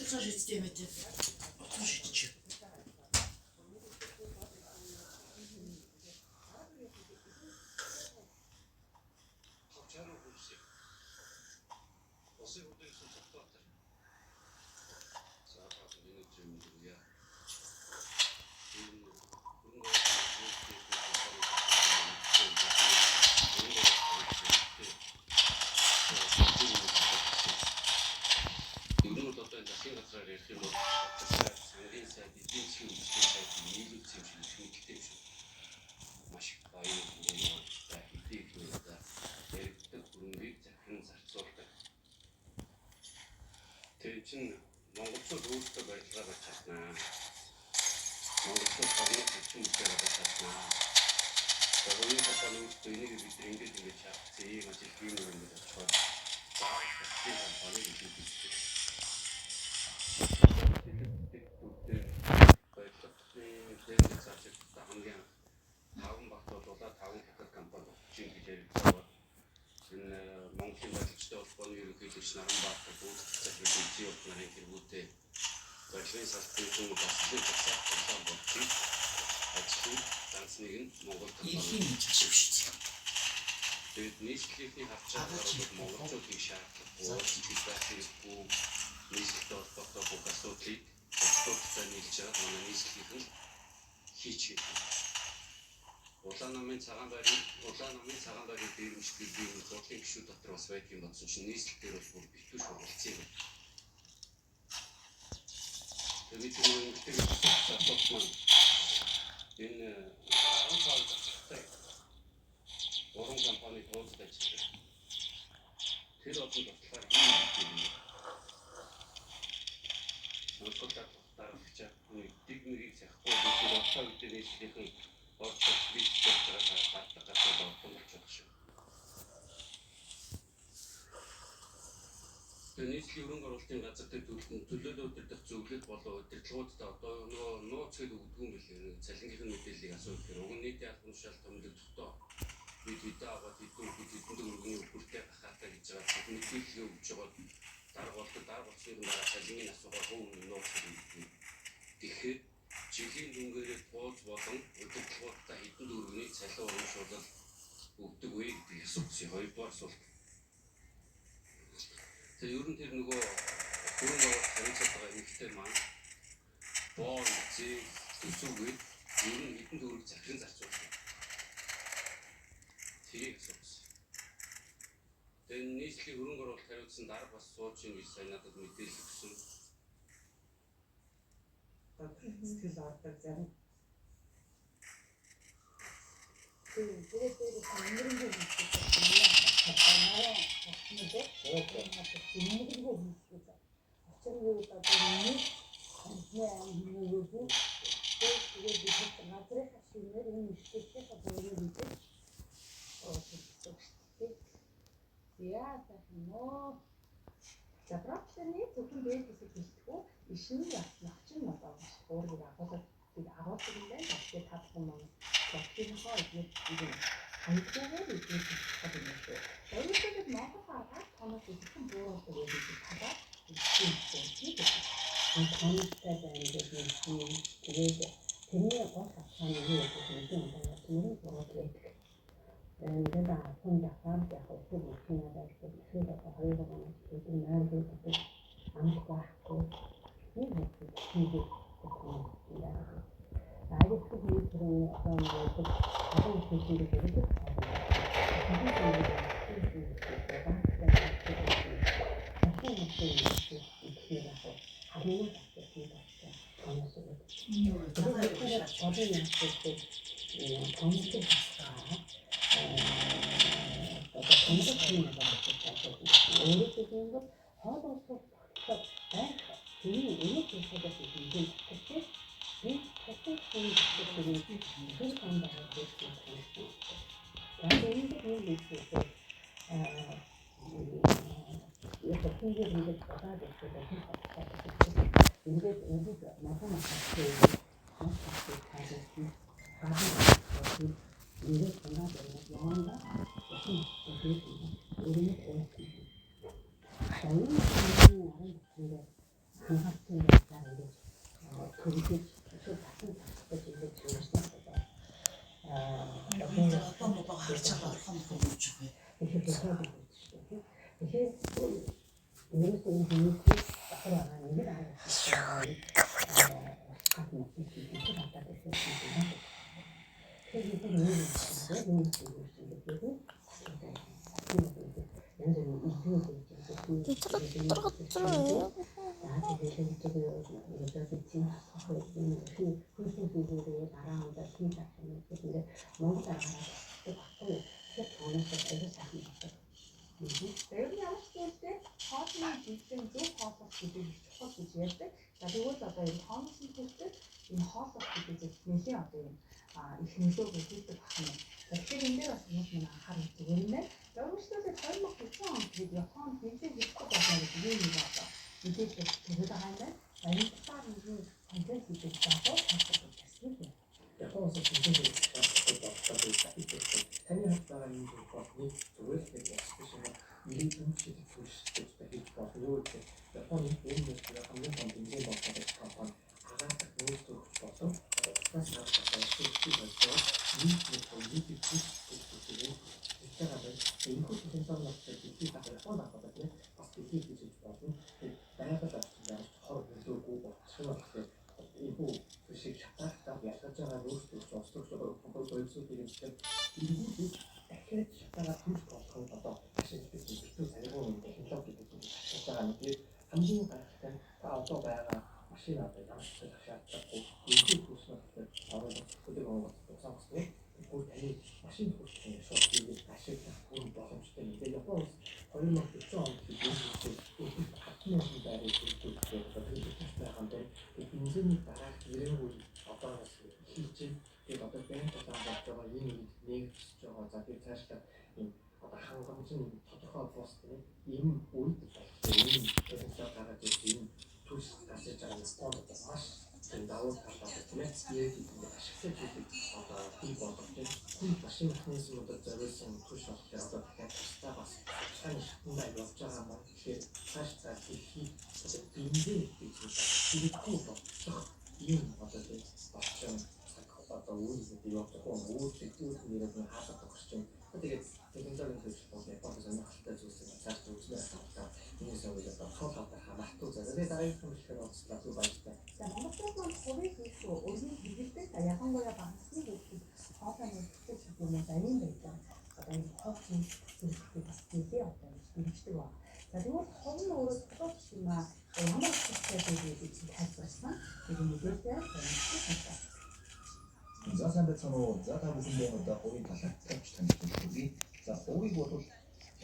Отож системите. Отож. Монголчууд өөрсдөө баялгаа барьж чаднаа. Монголчууд хамт хүчин бүтээл барьж чаднаа. Тэгвэл одоо өөрсдөө энийг бид ингэж чадсан ийм ажил хийм юм гэж бодчиход тийм компани гэж үздэг. Тэгээд цаашид хамгийн таван бат болуулаад таван хятад компани чинь гэж ярьж байгаа. Энэ Монголын барилчтай холбооны ерөнхийлөгч Наранбаатар бүгд зөвхөн нарын хэрэгүүтэй барилгын салбарын баслын засаг болсон болчих. Ажлын ганцныг нь Монгол компани хийж шүү дээ. Тэгээд нийслэлийн хавцаараа монголчуудын шаардлагагүй чиглэлгүй нийслэлтэй холбоотой бүх асуудлыг зөвхөн нийлж байгаа манай нийслэлийн хийчих. Улаан намын цагаан байрын дээрмжлэг бие зургийн гишүүд дотор бас байдаг юм бодсон чинь нийслэлээр бол бүр битүү шуургалцсан юм. Тэгээд энэ асуулт маань энэ онцгой уран компани тооцоод ажилладаг. Тэр одоо болохоор юм. Онцгой дараач нэг нэрийг захгүй тэр одоо үедээ нийслэлийн орчуулгын структураар хатдаг болчихсон шүү. Нийслэлийн өрөнгө оруулалтын газар дээр төлөөлөл удирдах зөвлөлт болон удирдлагуудад одоо нууцгээд өгдөг юм билээ. Цалингийнхын мэдээллийг асуух хэрэг. Уг нийтийн албан тушаал томилогдохдоо бид хэдэн аваад хэдэн өргөний өгүүлтэй гахаатай гэж байгаа мэдээлэл өгч байгаа дарга болдог дарга болсны дараа цалингийн асуугаар хөвөн нууцгээд өгдөг. Тэгэхээр жилийн дүнгээрээ тууз болон удирдлагуудаа хэдэн өргөний цалин урамшуулал өгдөг вэ гэдэг асуусан. Хоёрдугаар асуулт. Тэгээ ер нь тэр нөгөө хөрөнгө оруулалт хариуцаад байгаа эмэгтэй маань бонд зээл төсөвгээд ер нь хэдэн төгрөг захиран зарцуулсан. Тэрийг асуусан. Тэгээ нийслэлийн хөрөнгө оруулалт хариуцсан дарга бас сууж ин гэж сайн надад мэдээлэл өгсөн. Сэтгэл ордог зарим. Тэгээд амрын заправчны зөвхөн дээрээс гэлтгүү ишин явцлагч нь одоо өөрөөр агуулгад агуулгад юм байна. Тэгээд тавхан маань тогтчихоо идэх юм. Анхаарал үүсгэж байгаа юм шүү. Өөрөөр Монгол аргаар тоног зөвхөн бууралдаг байдаг талаар хэлсэн. Тоногтай байна гэдэг нь тэгээд тэрний гол хатаны юу гэдэг нь юм байна. Тэрний бууралдаг байдаг. Ингээд ахын дахад яг хөв үхэн надад ихэд одоо хоёроо манай гэдэг нэр гэдэг амт байхгүй. Энэ 어떤 오빠가 가르쳐봐 한번 보여주고 Ер нь ямар ч зүйлтэй хоолны жижиг зөв хооллох гэдэг их чухал гэж ярьдаг. За тэгвэл одоо энэ хоолны зүйлтэй энэ хооллох гэдэг нэлийн одоо юм их нөлөөгөө хийдэг байна. Тэгэхээр энэ дээр бас нэг анхаарах зүгээр юм байна. Өөрөөсөө 2040 онд бид Японд хэмжээ хийх болно гэдэг юм байна. Мэдээж тэгээд байгаа юм байна. Энэ талаар нэг контент хийх байгаа тасалбар хийсэн юм. Японоос хэмжээ хийх болдог таны хатаа юм болны зүгээр л яасан юм. Ирээд үнэхээр төлөвшөлтэй хийж болно. Юу гэдэг Японы энэ зүйл хамгийн том хэмжээ болгох компани агаат нөөцөөр болсон. Бас хатаа шийдэж байгаа. Нийт нэг энэ хөтөлбөрийн санаачтай дэлхийд Японд аваад байна. Бас дэлхийд хийж болно. Байгаль орчинд хор нөлөөгүй болчихсон байна. Энэ бүх шиг шатаалтаа ялгаж байгаа нөөцөөр цогцолтой компани бойцоодын хэлдэг. Энэ дахиад шатаага түлх болох одоо ашиглаж битүү царигуун технологи гэдэг шатаага нэг хамгийн гайхалтай та одоо байгаа машин одоо ямар ч шаардлагагүй энэ төслөөр аваад хөдөлгөөн онгоцсон гэсэн. Бүр таны машин хурцны шоуийг ашиглах бүр боломжтой. Тэгээд Японоос 2040 онд хийсэн хатны байрыг төлөвлөсөн байгаа юм. Бензиний дараах нэргүй одоос хийж тэгээд одоо бенз болоод байгаа энэ нэгж байгаа. За тэгээд цаашдаа энэ одоо хангамжийн тодорхой постны ийм үед энэ технологи гараад ирсэн түс асаж байгаа Японд маш давуу талтай тийм ээ. Ашиглаж хийдэг одоо бий болгож энэ машин механизмуудад зориулсан түш болохоор одоо дахиад тусдаа бас цааш хэмжээ явж байгаа маань тэгэхээр цаашдаа хийх бензин гэж хэрэггүй болох ийм одоо тийм болчихсон одоо үйлдэл явж байгаа үйлдэл нэрээр нь хаалт өгч чинь тэгээд технологийн төлөвлөлт Японд сонирхолтой зүйлс цааш үзмээр байна. Энэ зүйл одоо хоолойтой хамаатуу зэрэг дараагийн хүмүүсээр онцлог баяртай. За Монголд маань хувийн хийх өөрийн хэрэглэдэг ялангуяа банкны хийх хоолойны төлөвлөлт юм байна байдаг. Одоо энэ хоолойны төлөвлөлтийг бас нэлээ одоо хэрэгждэг байна. За тэгвэл хоол нь өөрөө тохиолдож юм аа ямар ч зүйлтэй гэж тайлбарласан. Тэгээд мэдээлэл байна. За сайн байцгаана уу. За та бүхэндээ одоо хувийн талаар тавьж танилцуулъя. За хувийг бол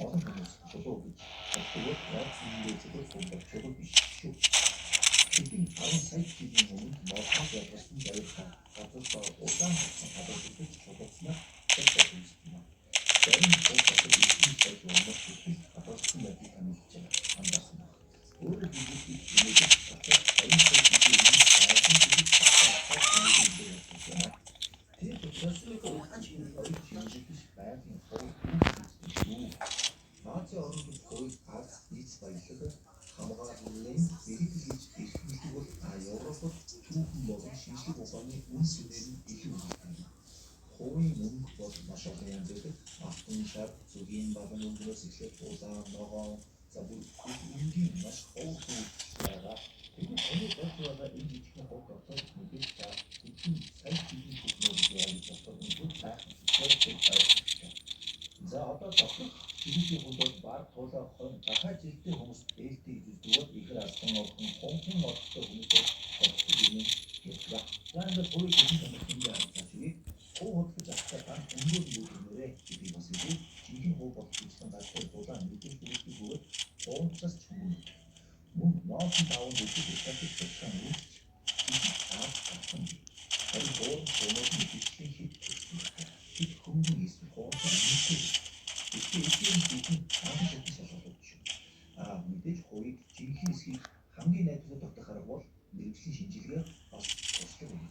олон хүмүүс болов гэж боддог. Яг энэ зүйл зөвхөн биш шүү. Бидний 10 сая жилийн өмнө Монгол явсан баяртай гадуур удаан хадгалж шударснаа тэгсэн юм. Зарим хүмүүсийн хэлбэл өмнөх зүйл гадуур мэдээ танилцж байгаа. Андасан. Өөрөөр хэлбэл энэ зүйл аюул Наацы орнууд хувийг ард нийт баялаг хамгааллын эргэлж ирэх бол Европод түүхэн болон шинжлэх ухааны үн цэнээр нь илүү их. Хувийн мөнгө бол маш олон янзтай автон шар зүгийн багын өнгөрөөс эхлээд улаан ногоон за бүр энгийн маш ховхоо байгаа. Тэгээд энэ бодвол энэ жижиг хот орсон мэдээж та энэ сайн За ингээд өөрийн хэлсэн юм байна. Хуу хөдлөж авахтаа өндөр бүлгэрээ гэдэг бас илүү жинхэнэ хуу бодлогын гадтай дулаан нэгэн бүлгийн бөгөөд уунцаас чүмэн мөн ноолын даван бүлэг дэвших болон үүсч авсан. Энэ хоол хоолны бичлэг хит хүмүүн эсвэл хоолны үнэтэй эцгийн бүхэн хаан шатны шалгалт шүү. Мэдээж хууийг жинхэнэ эсхийг хамгийн найдвартай тогтоох арга бол мэргэжлийн шинжилгээ бас туслах юм.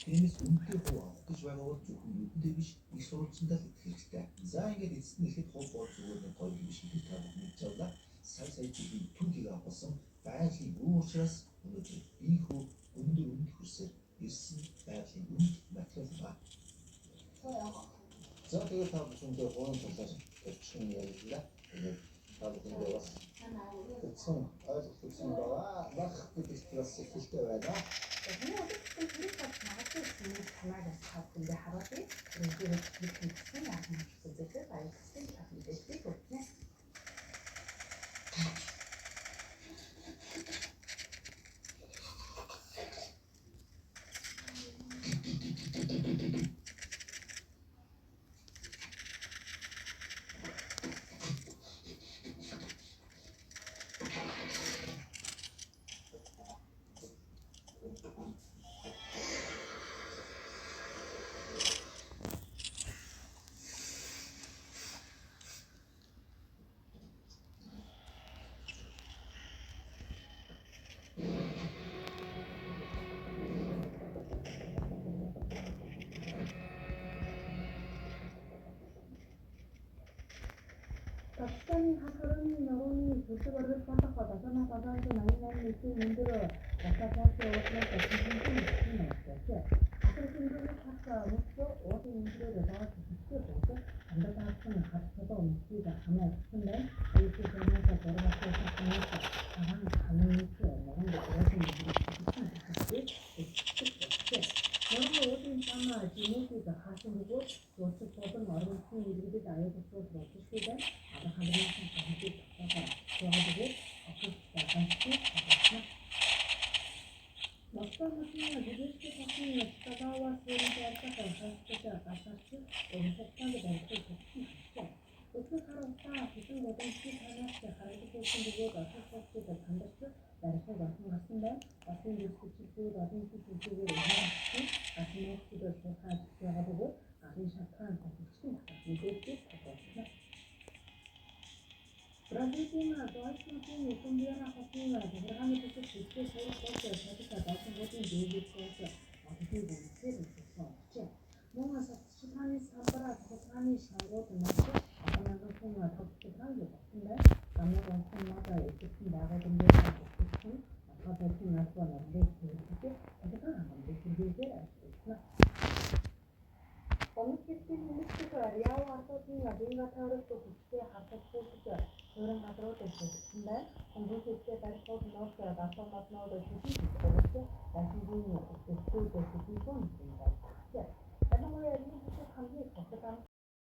Тиймээс үнэтэй хуу авах гэж байгаа бол зөвхөн нүдэндээ биш их сурвалжсандаа л итгэх хэрэгтэй. За ингээд эцэст нь ихэд хуу бол зүгээр нэг гоё юм шиг та бүхэн мэдж авлаа. Сая жилийн түүхийг авсан байгалийн юу учраас өнөөдөр ийхүү өндөр хүрсээр ирсэн байгалийн үнд материал ба. За тэгээд та бүхэндээ хуурын талаар төвчөн ярьлаа. Тэгээд та бүхэндээ бас төвчөн ойлгуулсан байгаа. Баг гэдэгт бас ихтэй байна. Миний өөртөө хэрэг бас магадгүй юм танаас хавтандаа хараад энэ хийсэн юм зүйлээ баярлалаа мэдээлэл өгнө. Pakistani hakarın nagoni Türkçe varlık patakla dasana kazandı nayinlerin için mündürü Dasapası ortaya taşıntı için yaptı. Akırıkındaki taksa mutlu orta mündürü daha küçük oldu. Anda taksının kapsada olmuşuyla ama kısımdan ayısı zorlansa zorlaması saklanırsa kalan kanunlusu olmadan da orta mündürü küçük oldu. Normal orta insana cimriyle karşılığı dostu tozun arasını ilgili de ayıbısı oluşuyla ada kalırsın sanki doğadığı akışta başlı arkadaşlar. Başka makineye birleşti takımıyla çıkadağı sürünce arkadaşlar karşıda karşılaştı oluşaktan da belki çok iyi. Ötü karartta bütün modelsi karartta hareket ettiğinde de karşılaştı da kandaştı. Derse basın aslında basın diskusiyonu basın diskusiyonu yaptı. Basın diskusiyonu sokağa çıkıyordu. Basın şartlar takıştı. Müddetti arkadaşlar. Brazil'in Deutschland'ın Kolombiya hakkında Iran'daki Türkiye soykırımı şartı Deutschland'ın devletçisi Atatürk'ün ülkesi. Bunun satışçılarının sabıra toprağını şartı nasıl Adana'nın sonuna takıştıran gibi aslında Damladan sonuna etkisi dağıtımda takıştırın. Atatürk'ün nasıl anlamda etkisi Atatürk'ün anlamda etkisi Omikistin minister Riau Arto'nun adıyla tarihte Türkiye hakkında Orang katro tersebut, komposisi tersebut nokta dasar makna udah cukup, terus dan sini itu tersebut pun